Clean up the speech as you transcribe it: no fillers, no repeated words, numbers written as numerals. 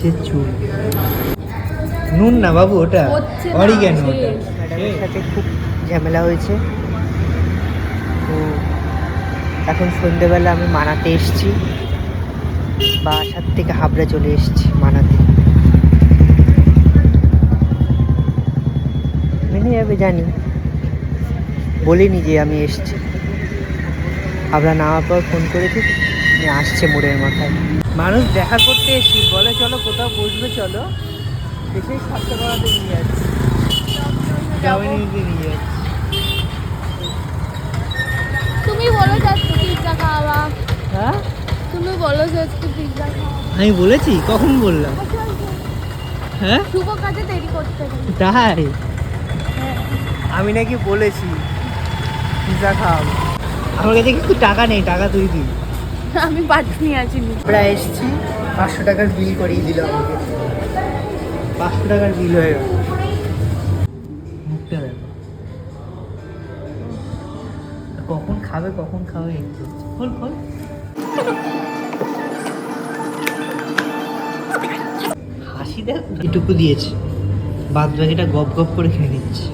কিসের চুল? নুন না বাবু, ওটা অরিগ্যানো। ওটা ম্যাডামের সাথে খুব ঝামেলা হয়েছে, তো এখন সন্ধ্যেবেলা আমি মানাতে এসেছি, বাসার থেকে হাবড়া চলে এসেছি মানাতে। মেনে যাবে জানি, বলিনি যে আমি এসেছি। হাবড়া নামার পর ফোন করেছি, আসছে মোড়ের মাথায়। মানুষ দেখা করতে এসি, বলে চলো কোথাও বসবে, চলো, এসেই স্বাস্থ্য করাতে নিয়ে যাচ্ছি, নিয়ে যাচ্ছি। তুমি বলো যে আজকে পিৎজা খাওয়া। হ্যাঁ, তুমি বলো যে আজকে পিৎজা খাওয়া। আমি বলেছি? কখন বললাম? হ্যাঁ, শুভ কাজে দেরি করতে হবে। তাই আমি নাকি বলেছি পিৎজা খাওয়াবো? আমার কাছে কিন্তু টাকা নেই, টাকা তুই দিই। আমি পাঠিয়ে আছি। আমরা এসেছি, 500 টাকার বিল করিয়ে দিল আমাকে। 500 টাকার বিল হয়ে গেল। মুখটা দেখো, কখন খাবে কখন খাবে একটু খোল খোল। হাসি দেখ, এটুকু দিয়েছে, বাদ বাকিটা গপ গপ করে খেয়ে নিচ্ছে।